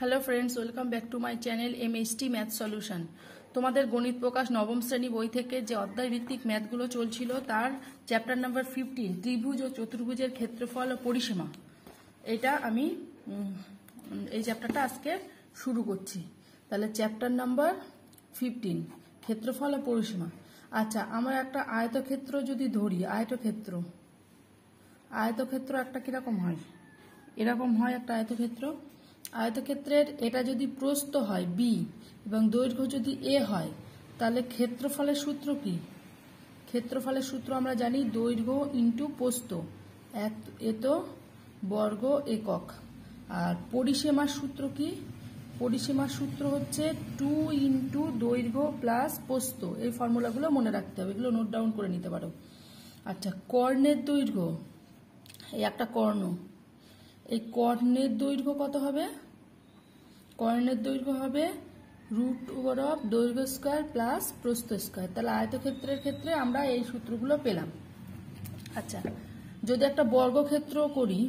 Hello friends, welcome back to my channel MHT math solution. তোমাদের গণিত প্রকাশ নবম শ্রেণী বই থেকে যে অধ্যায় ভিত্তিক ম্যাথগুলো চলছিল তার চ্যাপ্টার নাম্বার 15 ত্রিভুজ ও চতুর্ভুজের ক্ষেত্রফল ও পরিসীমা, এটা আমি এই চ্যাপ্টারটা আজকে শুরু করছি। তাহলে চ্যাপ্টার নাম্বার 15 ক্ষেত্রফল ও পরিসীমা। আচ্ছা, আমরা একটা আয়তক্ষেত্র যদি ধরি, আয়তক্ষেত্র একটা কিরকম হয়, এরকম হয় একটা আয়তক্ষেত্র। আয়তক্ষেত্রের এটা যদি প্রস্থ হয় b এবং দৈর্ঘ্য যদি a হয়, তাহলে ক্ষেত্রফলের সূত্র কি? ক্ষেত্রফলের সূত্র আমরা জানি দৈর্ঘ্য ইন্টু প্রস্থ এত বর্গ একক। আর পরিসীমার সূত্র কি? পরিসীমার সূত্র হচ্ছে 2 ইন্টু দৈর্ঘ্য প্লাস প্রস্থ। এই ফর্মুলাগুলো মনে রাখতে হবে, এগুলো নোট ডাউন করে নিতে পারো। আচ্ছা, কর্ণের দৈর্ঘ্য, এই একটা কর্ণ, এই কর্ণের দৈর্ঘ্য কত হবে? কর্ণের দৈর্ঘ্য হবে √ওভার দৈর্ঘ্য স্কয়ার প্লাস প্রস্থ স্কয়ার। তাহলে আয়তক্ষেত্রের ক্ষেত্রে আমরা এই সূত্রগুলো পেলাম। আচ্ছা, যদি একটা বর্গক্ষেত্র করি,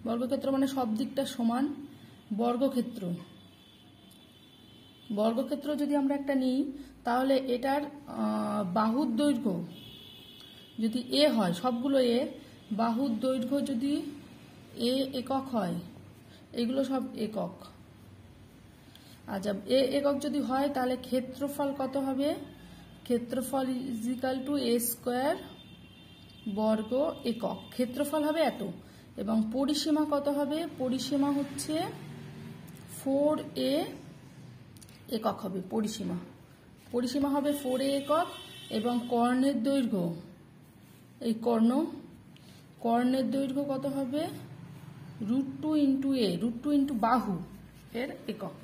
বর্গক্ষেত্র মানে সব দিকটা সমান, বর্গক্ষেত্র যদি আমরা একটা নিই, তাহলে এটার বাহুর দৈর্ঘ্য যদি a হয়, সবগুলো a, বাহুর দৈর্ঘ্য যদি a একক হয়, এগুলো সব একক। আচ্ছা, a একক যদি হয় তাহলে ক্ষেত্রফল কত হবে? ক্ষেত্রফল ইজিক্যাল টু a স্কয়ার বর্গ একক। ক্ষেত্রফল হবে এত। এবং পরিসীমা কত হবে? পরিসীমা হচ্ছে 4a একক হবে পরিসীমা হবে 4a একক। এবং কর্ণের দৈর্ঘ্য, এই কর্ণের দৈর্ঘ্য কত হবে? √2 ইন্টু a, √2 ইন্টু বাহু এর একক,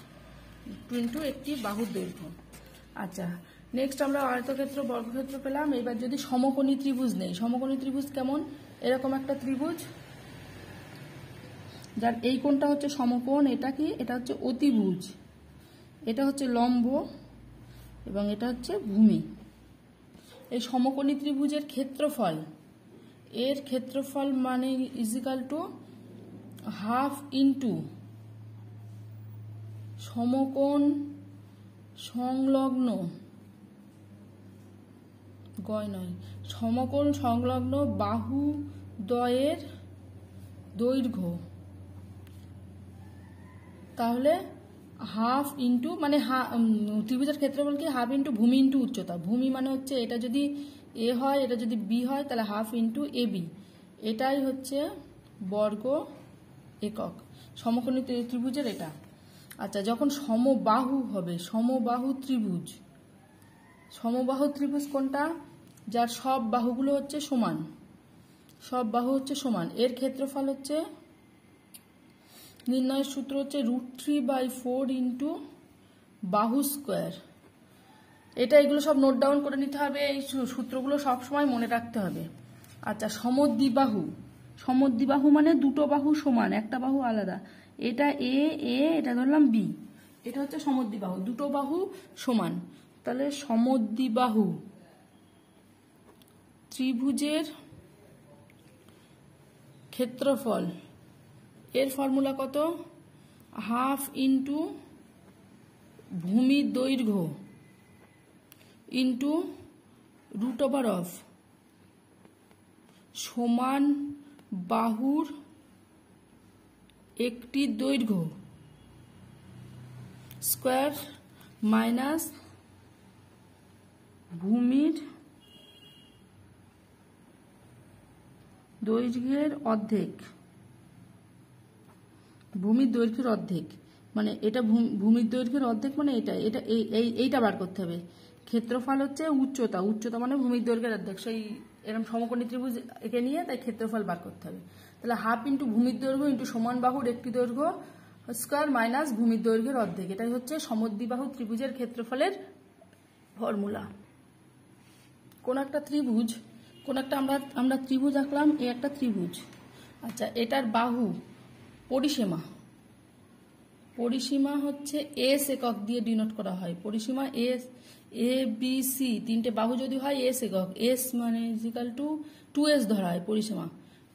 2 ইন্টু একটি বাহুর দৈর্ঘ্য। আচ্ছা, নেক্সট আমরা আয়তক্ষেত্র বর্গক্ষেত্র পেলাম। এবার যদি সমকোণী ত্রিভুজ নেই, সমকোণী ত্রিভুজ কেমন? এরকম একটা ত্রিভুজ যার এই কোণটা হচ্ছে সমকোণ, এটা কি? এটা হচ্ছে অতিভুজ, এটা হচ্ছে লম্ব এবং এটা হচ্ছে ভূমি। এই সমকোণী ত্রিভুজের ক্ষেত্রফল, এর ক্ষেত্রফল মানে ইজিক্যাল টু হাফ ইন্টু সমকোণ সংলগ্ন সমকোণ সংলগ্ন বাহু দ্বয়ের দৈর্ঘ্য। তাহলে হাফ ইন্টু মানে ত্রিভুজের ক্ষেত্রফল কি? হাফ ইন্টু ভূমি ইন্টু উচ্চতা। ভূমি মানে হচ্ছে এটা যদি a হয়, এটা যদি b হয়, তাহলে হাফ ইন্টু ab। এটাই হচ্ছে বর্গ একক সমকোণী ত্রিভুজের এটা। আচ্ছা, যখন সমবাহু হবে, সমবাহু ত্রিভুজ কোনটা? যার সব বাহুগুলো হচ্ছে সমান, সব বাহু হচ্ছে সমান। এর ক্ষেত্রফল হচ্ছে, নির্ণয়ের সূত্র হচ্ছে √3/4 ইন্টু বাহু স্কোয়ার। এগুলো সব নোট ডাউন করে নিতে হবে, এই সূত্রগুলো সবসময় মনে রাখতে হবে। আচ্ছা, সমদ্বিবাহু মানে দুটো বাহু সমান, একটা বাহু আলাদা। এটা a, এটা ধরলাম b, এটা হচ্ছে সমদ্বিবাহু, দুটো বাহু সমান। তাহলে সমদ্বিবাহু ত্রিভুজের ক্ষেত্রফল, এর ফর্মুলা কত? হাফ ইন্টু ভূমির দৈর্ঘ্য ইন্টু √ওভার সমান বাহুর একটি দৈর্ঘ্য স্কয়ার মাইনাস ভূমির দৈর্ঘ্যের অর্ধেক। ভূমির দৈর্ঘ্যের অর্ধেক মানে এটা ভূমির দৈর্ঘ্যের অর্ধেক মানে এইটা বার করতে হবে। ক্ষেত্রফল হচ্ছে উচ্চতা মানে ভূমির দৈর্ঘ্যের অর্ধেক। সেই এরকম সমকোণী ত্রিভুজ একে নিয়ে তাই ক্ষেত্রফল বার করতে হবে। তাহলে হাফ ইন্টু ভূমির দৈর্ঘ্য ইন্টু সমান বাহুর একটি দৈর্ঘ্য স্কয়ার মাইনাস ভূমির দৈর্ঘ্যের অর্ধেক। এটাই হচ্ছে সমদ্বিবাহু ত্রিভুজের ক্ষেত্রফলের ফর্মুলা। কোন একটা আমরা ত্রিভুজ আঁকলাম, এই একটা ত্রিভুজ। আচ্ছা, এটার বাহু পরিসীমা হচ্ছে s একক দিয়ে ডিনোট করা হয়। পরিসীমা s, a b c তিনটে বাহু যদি হয় s একক, s মানে ইজিক্যাল টু 2s ধরা হয় পরিসীমা।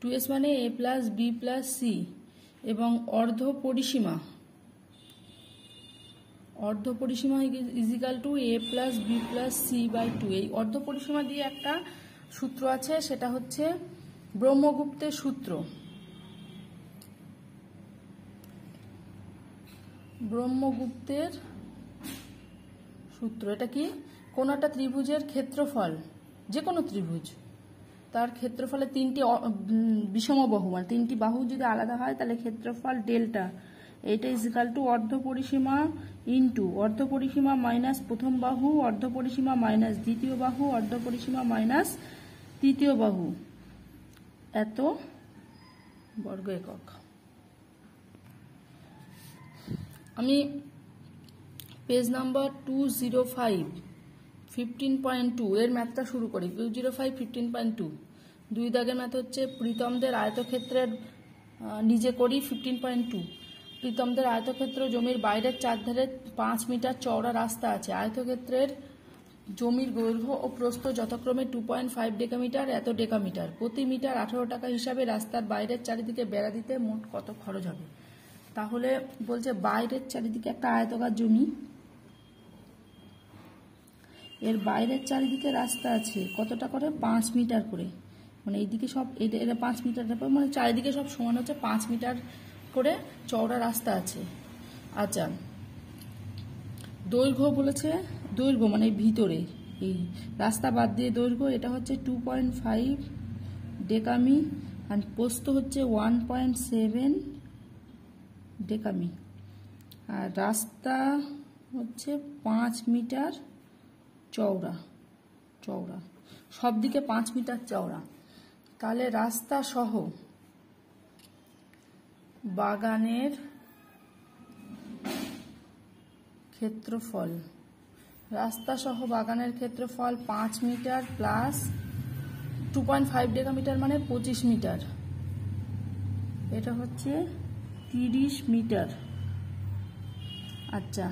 2s মানে a plus b plus c। এবং অর্ধ পরিসীমা অর্ধ পরিসীমা equal to a plus B plus C by 2। এই অর্ধ পরিসীমা দিয়ে একটা সূত্র আছে, সেটা হচ্ছে ব্রহ্মগুপ্তের সূত্র। ব্রহ্মগুপ্তের সূত্র এটা কি? কোন একটা ত্রিভুজের ক্ষেত্রফল, যে কোনো ত্রিভুজ, তার ক্ষেত্রফলে তিনটি বিষমবাহু, মানে তিনটি বাহু যদি আলাদা হয় তাহলে ক্ষেত্রফল ডেল্টা, এটা ইজিক্যাল টু অর্ধ পরিসীমা ইন্টু অর্ধ পরিসীমা মাইনাস প্রথম বাহু, অর্ধ পরিসীমা মাইনাস দ্বিতীয় বাহু, অর্ধ পরিসীমা মাইনাস তৃতীয় বাহু, এত বর্গ একক। আমি পেজ নাম্বার 205 15.2 এর ম্যাথটা শুরু করি। 205 15.2 দুই দাগের ম্যাথ হচ্ছে প্রীতমদের আয়তক্ষেত্রের, নিজে করি। 15.2 প্রীতমদের আয়তক্ষেত্র জমির বাইরের চারধারে 5 মিটার চওড়া রাস্তা আছে। আয়তক্ষেত্রের জমির দৈর্ঘ্য ও প্রস্থ যথাক্রমে 2.5 ডেকামিটার, এত ডেকামিটার। প্রতি মিটার 18 টাকা হিসাবে রাস্তার বাইরের চারিদিকে বেড়া দিতে মোট কত খরচ হবে? তাহলে বলছে বাইরের চারিদিকে একটা আয়তকার জমি, এর বাইরের চারিদিকে রাস্তা আছে কতটা করে? 5 মিটার করে, মানে এইদিকে সব এটা 5 মিটার, মানে চারিদিকে সব সমান হচ্ছে 5 মিটার করে চওড়া রাস্তা আছে। আচ্ছা, দৈর্ঘ্য বলেছে, দৈর্ঘ্য মানে ভিতরে এই রাস্তা বাদ দিয়ে দৈর্ঘ্য এটা হচ্ছে 2.5 ডেকামি, আর প্রস্থ হচ্ছে 1.7 ডেকামি, আর রাস্তা হচ্ছে 5 মিটার চওড়া, সব দিকে 5 মিটার চওড়া। তাহলে রাস্তা সহ বাগানের ক্ষেত্রফল, রাস্তা সহ বাগানের ক্ষেত্রফল 5 মিটার প্লাস 2.5 ডেকামিটার মানে 25 মিটার, এটা হচ্ছে 30 মিটার। আচ্ছা,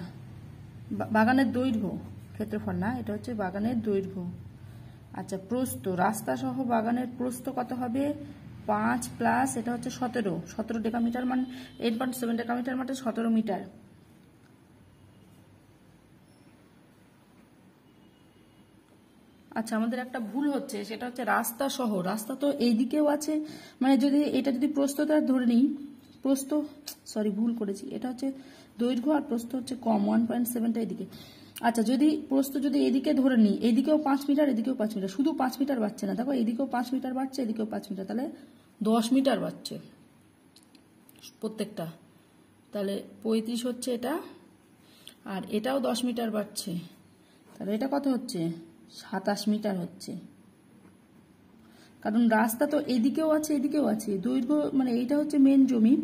বাগানের দৈর্ঘ্য, ক্ষেত্রফল না, এটা হচ্ছে বাগানের দৈর্ঘ্য। আচ্ছা, প্রস্থ, রাস্তা সহ বাগানের প্রস্থ কত হবে? 5 প্লাস এটা হচ্ছে 17 ডেকামিটার মানে 8.7 ডেকামিটার মানে 17 মিটার। আচ্ছা, আমাদের একটা ভুল হচ্ছে, সেটা হচ্ছে রাস্তা সহ, রাস্তা তো এইদিকেও আছে, মানে যদি এটা যদি প্রস্থটা ধরে নিই, প্রস্থ ভুল করেছি, এটা হচ্ছে দৈর্ঘ্য আর প্রস্থ হচ্ছে কম, 1.7টা এদিকে। আচ্ছা, যদি প্রস্থ যদি এদিকে ধরে নিই, এদিকেও 5 মিটার এদিকেও 5 মিটার, শুধু 5 মিটার বাড়ছে না, দেখো এদিকেও 5 মিটার বাড়ছে এদিকেও 5 মিটার, তাহলে 10 মিটার বাড়ছে প্রত্যেকটা, তাহলে 35 হচ্ছে এটা, আর এটাও 10 মিটার বাড়ছে, তাহলে এটা কত হচ্ছে? 27 মিটার হচ্ছে। কারণ রাস্তা তো এদিকেও আছে এদিকেও আছে, দৈর্ঘ্য মানে এইটা হচ্ছে মেন জমি।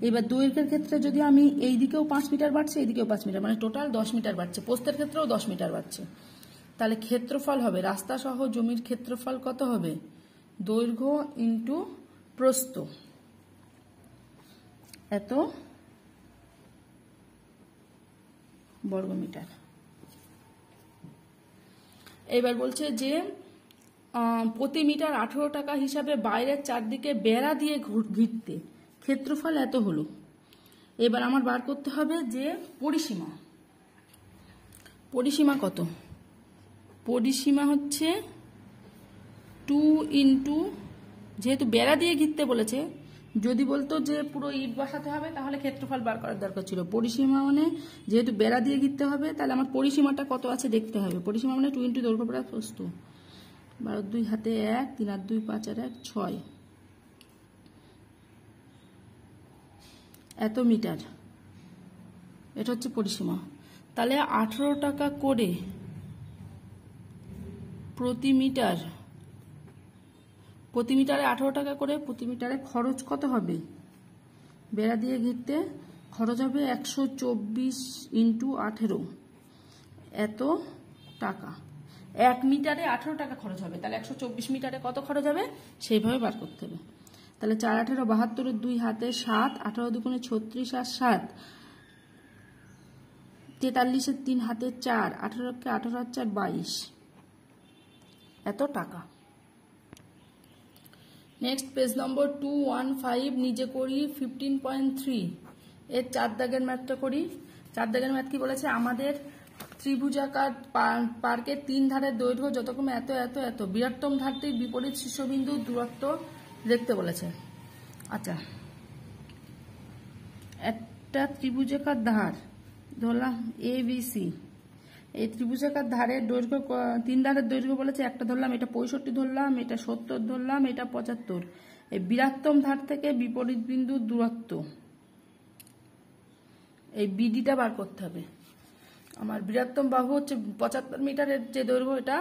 এবার দৈর্ঘ্যের ক্ষেত্রে যদি আমি এইদিকেও 5 মিটার বাড়ছে এইদিকেও 5 মিটার, মানে টোটাল 10 মিটার বাড়ছে, প্রস্থের ক্ষেত্রেও 10 মিটার বাড়ছে। তাহলে ক্ষেত্রফল হবে, রাস্তা সহ জমির ক্ষেত্রফল কত হবে? দৈর্ঘ্য ইন্টু প্রস্থ, এত বর্গমিটার। এবার বলছে যে প্রতি মিটার 18 টাকা হিসাবে বাইরের চারদিকে বেড়া দিয়ে ঘিরতে ক্ষেত্রফল এত হলো। এবার আমার বার করতে হবে যে পরিসীমা, পরিসীমা কত? পরিসীমা হচ্ছে 2 ইন্টু, যেহেতু বেড়া দিয়ে ঘিরতে বলেছে, যদি বলতো যে পুরো ইট বসাতে হবে তাহলে ক্ষেত্রফল বার করার দরকার ছিল। পরিসীমা মানে যেহেতু বেড়া দিয়ে ঘিরতে হবে, তাহলে আমার পরিসীমাটা কত আছে দেখতে হবে। পরিসীমা মানে 2 ইন্টু দৈর্ঘ্য প্রায় প্রস্থ, 12 2 হাতে 1, 3 আর 2 5 আর 1 6, এত মিটার, এটা হচ্ছে পরিসীমা। তাহলে 18 টাকা করে প্রতি মিটার, প্রতি মিটারে 18 টাকা করে প্রতি মিটারে খরচ কত হবে? বেড়া দিয়ে ঘিরতে খরচ হবে 124 ইন্টু 18, এত টাকা। 1 মিটারে 18 টাকা খরচ হবে, তাহলে 124 মিটারে কত খরচ হবে সেইভাবে বার করতে হবে। তাহলে 4 18 72 2 হাতে 7, 18 দুগুণে 36 আর 7 43 3 হাতে 4, 18 কে 18 আর 4 22, এত টাকা। নেক্সট পেজ নম্বর 215 নিজে করি 15.3 এর 4 দাগের ম্যাথটা করি। 4 দাগের ম্যাথ কি বলেছে, আমাদের ত্রিভুজাকার পার্কের 3 ধারের দৈর্ঘ্য যতক্রমে এত এত এত, বৃহত্তম ধারটির বিপরীত শীর্ষবিন্দুর দূরত্ব দেখতে বলেছে। আচ্ছা, একটা ত্রিভুজাকার ধার ধরলাম ABC, এই ত্রিভুজাকার ধারের দৈর্ঘ্য 3 ধারের দৈর্ঘ্য বলেছে, একটা ধরলাম, এটা 65 ধরলাম, এটা 70 ধরলাম, এটা 75। এই বৃহত্তম ধার থেকে বিপরীত বিন্দুর দূরত্ব, এই বিডিটা বার করতে হবে। আমার বৃহত্তম বাহু হচ্ছে 75 মিটারের যে দৈর্ঘ্য, এটা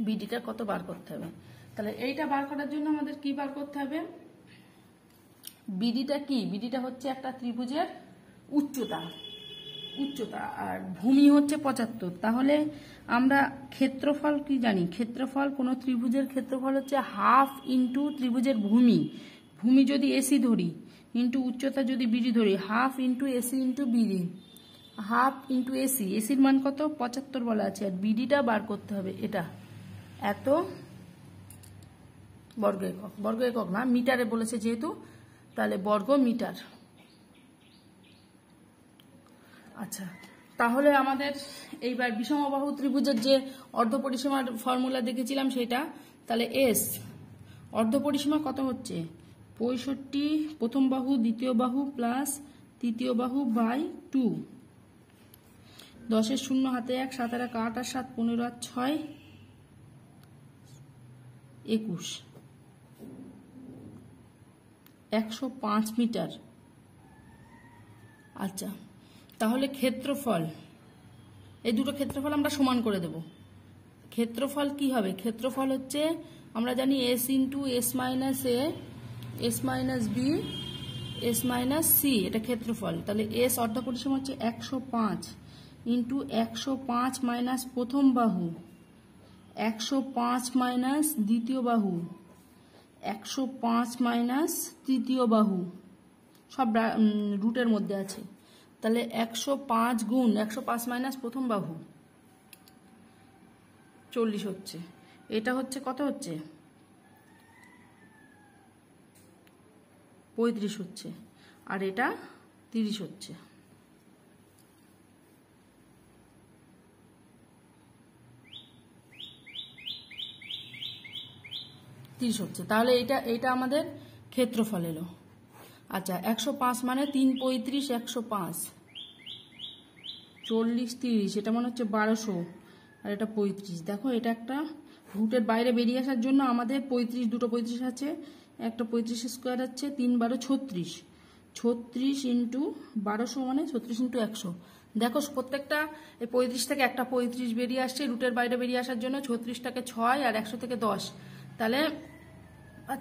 বিডিটা কত বার করতে হবে। তাহলে এইটা বার করার জন্য আমাদের কি বার করতে হবে, বিডিটা কি, বিডিটা হচ্ছে একটা ত্রিভুজের উচ্চতা, আর ভূমি হচ্ছে 75। তাহলে আমরা ক্ষেত্রফল কি জানি, ক্ষেত্রফল কোন ত্রিভুজের ক্ষেত্রফল হচ্ছে হাফ ইন্টু ত্রিভুজের ভূমি, ভূমি যদি এসি ধরি ইন্টু উচ্চতা যদি বিডি ধরি, half into AC into BD, half into AC, এসির মান কত 75 বলা আছে, আর বিডিটা বার করতে হবে, এটা এত বর্গ একক, বর্গ একক না মিটারে বলেছে যেহেতু, তাহলে বর্গ মিটার। আচ্ছা, তাহলে আমাদের এইবার বিষমবাহু ত্রিভুজের যে অর্ধপরিসীমার ফর্মুলা দেখেছিলাম সেটা, তাহলে এস অর্ধপরিসীমা কত হচ্ছে 65 প্রথম বাহু দ্বিতীয় বাহু প্লাস তৃতীয় বাহু বাই 2, 10 শূন্য হাতে 1, 7 আর 8 আর 7 15 আর 6 21, 105 মিটার। আচ্ছা, তাহলে ক্ষেত্রফল, এই দুটো ক্ষেত্রফল আমরা সমান করে দেব। ক্ষেত্রফল কি হবে, ক্ষেত্রফল হচ্ছে আমরা জানি S into S minus A, S minus B, S minus C, এটা ক্ষেত্রফল। তাহলে এস অর্ধপরিসীমা হচ্ছে 105 ইন্টু 105 মাইনাস প্রথম বাহু, 105 মাইনাস দ্বিতীয় বাহু, 105 মাইনাস তৃতীয় বাহু, সব রুটের মধ্যে আছে। তাহলে 105 গুণ 105 মাইনাস প্রথম বাহু 40 হচ্ছে, এটা হচ্ছে কত হচ্ছে 35 হচ্ছে, আর এটা 30 হচ্ছে। তাহলে এটা আমাদের ক্ষেত্রফল এলো। আচ্ছা, 105 মানে 3 35 105, 40 30, এটা মনে হচ্ছে 1200, আর এটা 35। দেখো এটা একটা রুটের বাইরে বেরিয়ে আসার জন্য আমাদের 35, দুটো 35 আছে, একটা 35 স্কোয়ার আছে, 3 12 36, 36 ইন্টু 1200 মানে 36 ইন্টু 100। দেখো প্রত্যেকটা এই 35 থেকে একটা 35 বেরিয়ে আসছে রুটের বাইরে বেরিয়ে আসার জন্য, 36টাকে 6 আর 100 থেকে 10, তাহলে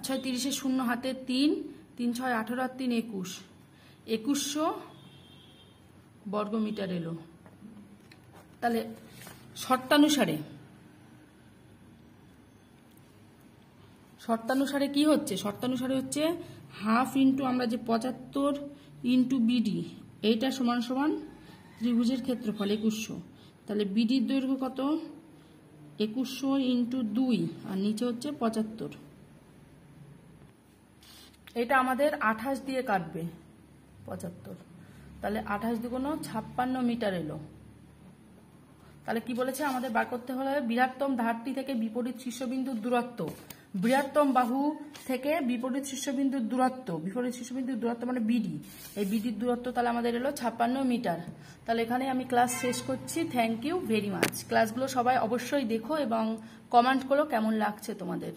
6 30 শূন্য হাতে 3, 3 6 18 আর 3 21, 2100 বর্গমিটার এলো। তাহলে শর্তানুসারে কি হচ্ছে, শর্তানুসারে হচ্ছে হাফ ইন্টু আমরা যে 75 ইন্টু বিডি, এইটা সমান সমান ত্রিভুজের ক্ষেত্রফল 2100। তাহলে বিডির দৈর্ঘ্য কত 2100 ইন্টু 2, আর নিচে হচ্ছে 75। এটা আমাদের 28 দিয়ে কাটবে 75, তাহলে 28 দুগুণ 56 মিটার এলো। তাহলে কি বলেছে আমাদের বার করতে হলে বৃহত্তম ধারটি থেকে বিপরীত শীর্ষবিন্দুর দূরত্ব, বৃহত্তম বাহু থেকে বিপরীত শীর্ষবিন্দুর দূরত্ব মানে বিডি, এই বিডির দূরত্ব তাহলে আমাদের এলো 56 মিটার। তাহলে এখানে আমি ক্লাস শেষ করছি। Thank you very much. ক্লাসগুলো সবাই অবশ্যই দেখো এবং কমেন্ট করো কেমন লাগছে তোমাদের।